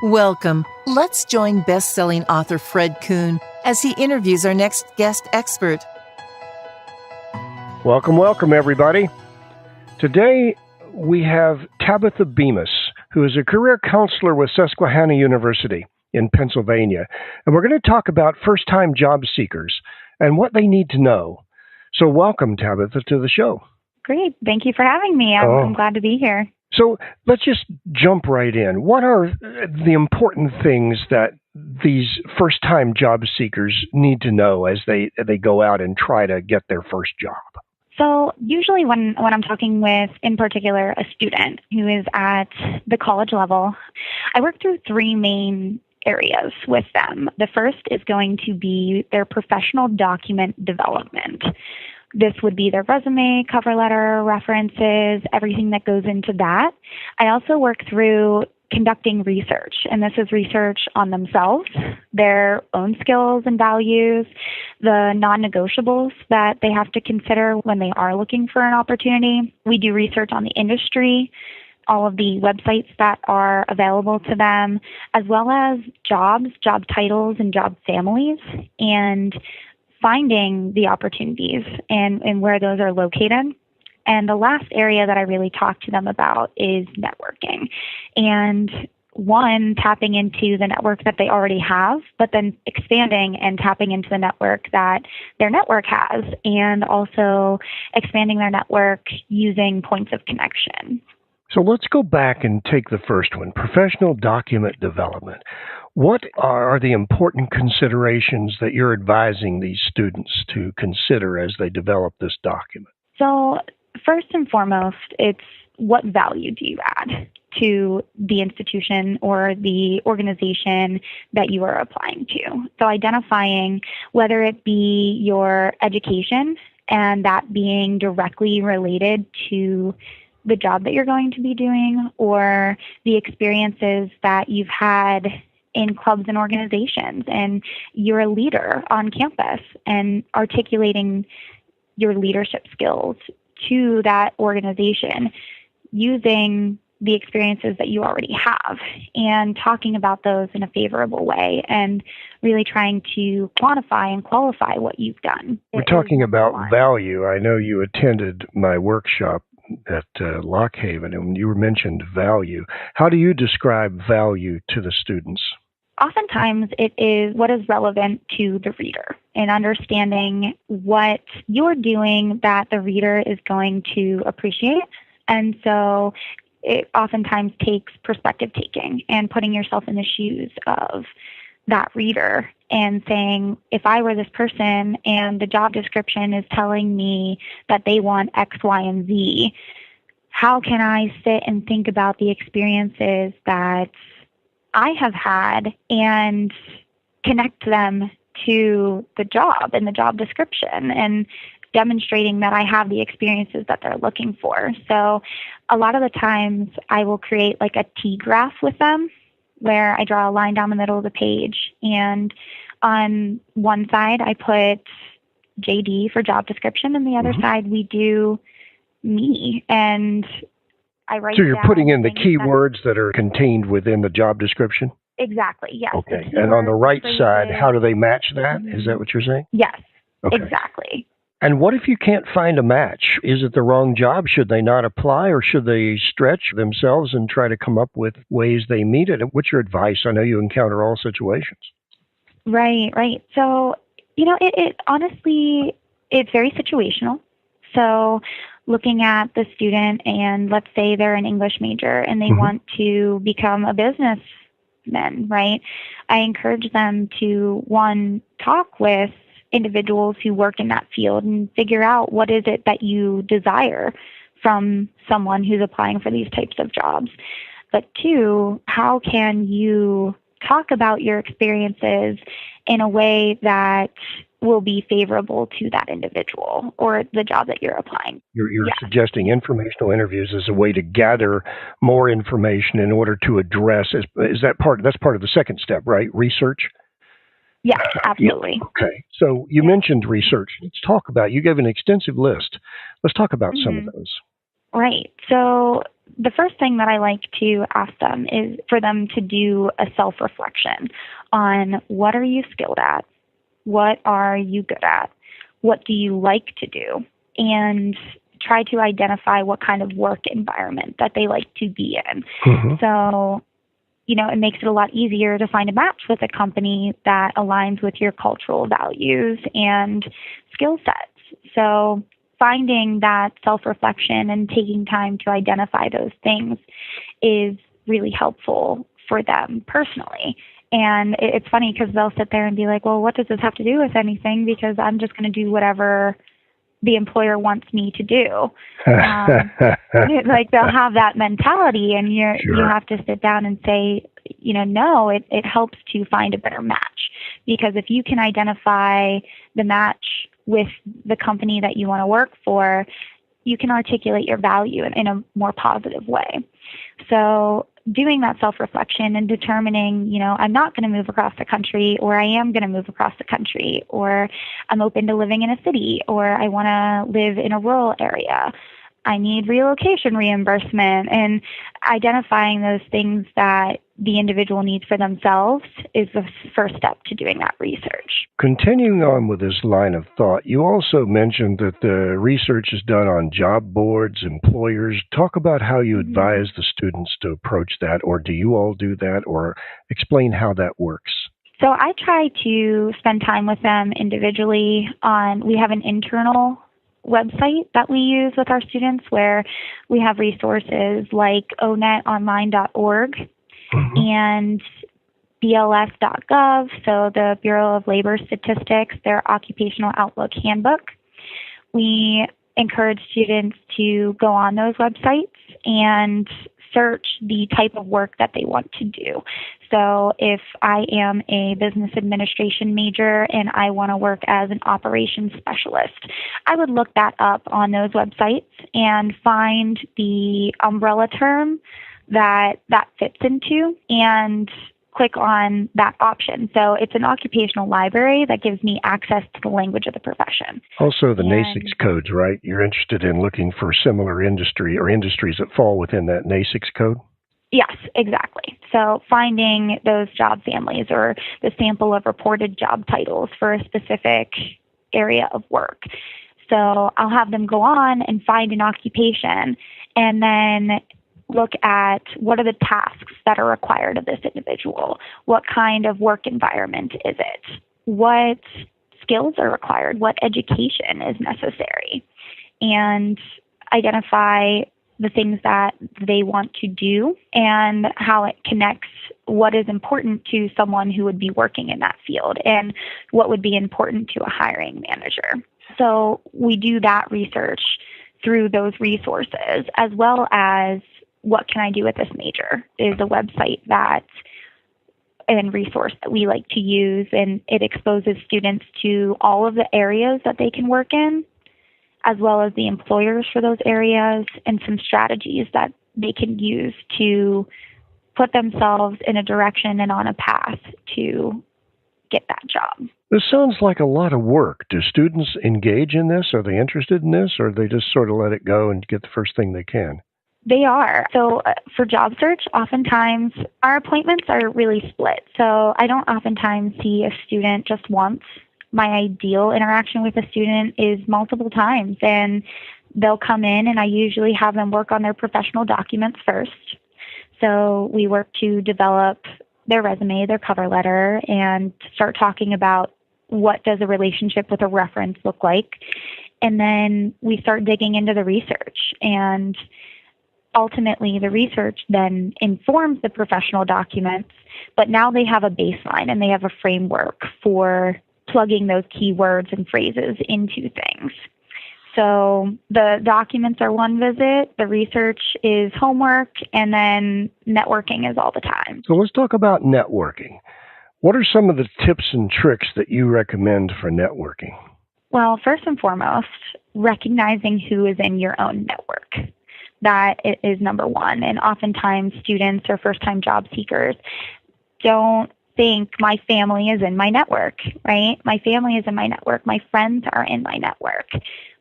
Welcome. Let's join best-selling author Fred Kuhn as he interviews our next guest expert. Welcome, everybody. Today, we have Tabitha Bemis, who is a career counselor with Susquehanna University in Pennsylvania. And we're going to talk about first-time job seekers and what they need to know. So welcome, Tabitha, to the show. Great. Thank you for having me. I'm glad to be here. So let's just jump right in. What are the important things that these first-time job seekers need to know as they go out and try to get their first job? So usually when I'm talking with, in particular, a student who is at the college level, I work through three main areas with them. The first is going to be their professional document development. This would be their resume, cover letter, references, everything that goes into that. I also work through conducting research, and this is research on themselves, their own skills and values, the non-negotiables that they have to consider when they are looking for an opportunity. We do research on the industry, all of the websites that are available to them, as well as jobs, job titles, and job families, and finding the opportunities and where those are located. And the last area that I really talk to them about is networking. And one, tapping into the network that they already have, but then expanding and tapping into the network that their network has, and also expanding their network using points of connection. So let's go back and take the first one, professional document development. What are the important considerations that you're advising these students to consider as they develop this document? So first and foremost, it's what value do you add to the institution or the organization that you are applying to. So identifying whether it be your education and that being directly related to the job that you're going to be doing, or the experiences that you've had in clubs and organizations, and you're a leader on campus and articulating your leadership skills to that organization using the experiences that you already have and talking about those in a favorable way and really trying to quantify and qualify what you've done. We're talking about value. I know you attended my workshop at Lock Haven, and you mentioned value. How do you describe value to the students? Oftentimes, it is what is relevant to the reader and understanding what you're doing that the reader is going to appreciate. And so it oftentimes takes perspective taking and putting yourself in the shoes of that reader and saying, if I were this person and the job description is telling me that they want X, Y, and Z, how can I sit and think about the experiences that I have had and connect them to the job and the job description and demonstrating that I have the experiences that they're looking for. So a lot of the times I will create like a T-graph with them where I draw a line down the middle of the page, and on one side I put JD for job description, and the other side we do me, and I write. So you're putting in the keywords that are contained within the job description? Exactly, yes. Okay, and on the right side, how do they match that? Is that what you're saying? Yes, okay. Exactly. And what if you can't find a match? Is it the wrong job? Should they not apply, or should they stretch themselves and try to come up with ways they meet it? What's your advice? I know you encounter all situations. Right. So, it honestly, it's very situational. So looking at the student, and let's say they're an English major and they want to become a businessman, right? I encourage them to, one, talk with individuals who work in that field and figure out what is it that you desire from someone who's applying for these types of jobs. But two, how can you talk about your experiences in a way that will be favorable to that individual or the job that you're applying? You're suggesting informational interviews as a way to gather more information in order to address. That's part of the second step, right? Research? Yes, absolutely. Okay. So you mentioned research. Let's talk about, you gave an extensive list. Let's talk about some of those. Right. So the first thing that I like to ask them is for them to do a self-reflection on what are you skilled at, what are you good at, what do you like to do, and try to identify what kind of work environment that they like to be in. Mm-hmm. So, it makes it a lot easier to find a match with a company that aligns with your cultural values and skill sets. So finding that self-reflection and taking time to identify those things is really helpful for them personally. And it's funny because they'll sit there and be like, well, what does this have to do with anything? Because I'm just going to do whatever the employer wants me to do. Like they'll have that mentality, and you have to sit down and say, no, it helps to find a better match. Because if you can identify the match with the company that you want to work for, you can articulate your value in a more positive way. So doing that self-reflection and determining, I'm not going to move across the country, or I am going to move across the country, or I'm open to living in a city, or I want to live in a rural area. I need relocation reimbursement, and identifying those things that the individual needs for themselves is the first step to doing that research. Continuing on with this line of thought, you also mentioned that the research is done on job boards, employers. Talk about how you advise the students to approach that, or do you all do that, or explain how that works? So I try to spend time with them individually we have an internal website that we use with our students where we have resources like onetonline.org and BLS.gov, so the Bureau of Labor Statistics, their Occupational Outlook Handbook. We encourage students to go on those websites and search the type of work that they want to do. So if I am a business administration major and I want to work as an operations specialist, I would look that up on those websites and find the umbrella term that fits into and click on that option. So it's an occupational library that gives me access to the language of the profession. Also the NASICS codes, right? You're interested in looking for similar industry or industries that fall within that NASICS code? Yes, exactly. So finding those job families or the sample of reported job titles for a specific area of work. So I'll have them go on and find an occupation and then look at what are the tasks that are required of this individual. What kind of work environment is it? What skills are required? What education is necessary? And identify the things that they want to do and how it connects what is important to someone who would be working in that field and what would be important to a hiring manager. So we do that research through those resources, as well as what can I do with this major is a website and resource that we like to use, and it exposes students to all of the areas that they can work in, as well as the employers for those areas and some strategies that they can use to put themselves in a direction and on a path to get that job. This sounds like a lot of work. Do students engage in this? Are they interested in this, or they just sort of let it go and get the first thing they can? They are. So for job search, oftentimes our appointments are really split. So I don't oftentimes see a student just once. My ideal interaction with a student is multiple times, and they'll come in and I usually have them work on their professional documents first. So we work to develop their resume, their cover letter, and start talking about what does a relationship with a reference look like. And then we start digging into the research, and ultimately the research then informs the professional documents, but now they have a baseline and they have a framework for plugging those keywords and phrases into things. So the documents are one visit, the research is homework, and then networking is all the time. So let's talk about networking. What are some of the tips and tricks that you recommend for networking? Well, first and foremost, recognizing who is in your own network. That is number one. And oftentimes students or first-time job seekers don't think my family is in my network, right? My family is in my network. My friends are in my network.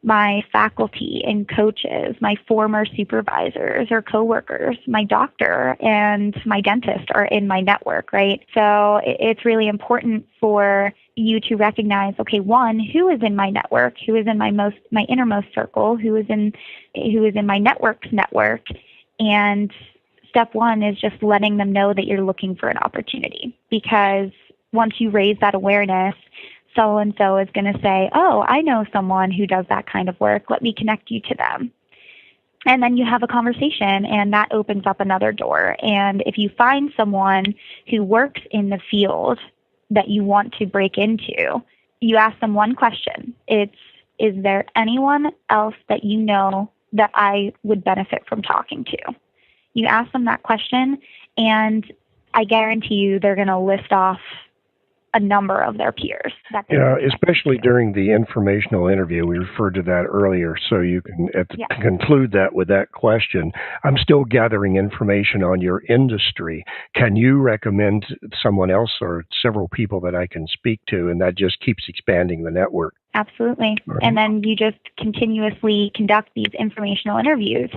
my faculty and coaches, my former supervisors or coworkers, my doctor and my dentist are in my network, right? So it's really important for you to recognize, okay, one, who is in my network, who is in my innermost circle, who is in my network's network, and step one is just letting them know that you're looking for an opportunity, because once you raise that awareness, so-and-so is going to say, oh, I know someone who does that kind of work. Let me connect you to them. And then you have a conversation, and that opens up another door. And if you find someone who works in the field that you want to break into, you ask them one question. Is there anyone else that you know that I would benefit from talking to? You ask them that question, and I guarantee you they're going to list off a number of their peers. Especially during the informational interview. We referred to that earlier, so you can conclude that with that question. I'm still gathering information on your industry. Can you recommend someone else or several people that I can speak to? And that just keeps expanding the network. Absolutely. Right. And then you just continuously conduct these informational interviews.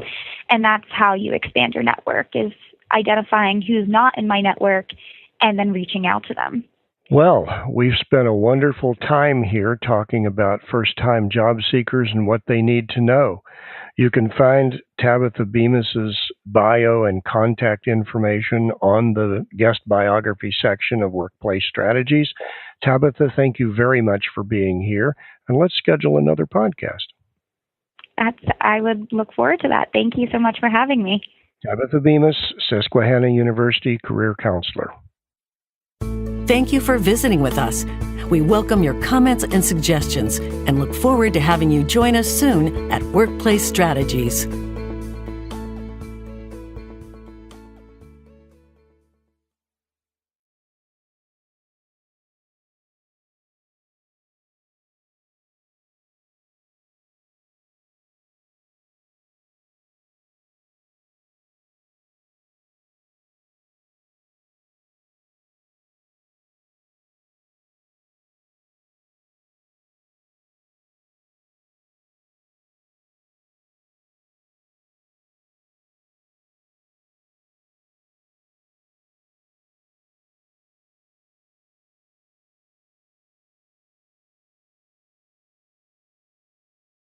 And that's how you expand your network, is identifying who's not in my network and then reaching out to them. Well, we've spent a wonderful time here talking about first-time job seekers and what they need to know. You can find Tabitha Bemis's bio and contact information on the guest biography section of Workplace Strategies. Tabitha, thank you very much for being here, and let's schedule another podcast. I would look forward to that. Thank you so much for having me. Tabitha Bemis, Susquehanna University Career Counselor. Thank you for visiting with us. We welcome your comments and suggestions and look forward to having you join us soon at Workplace Strategies.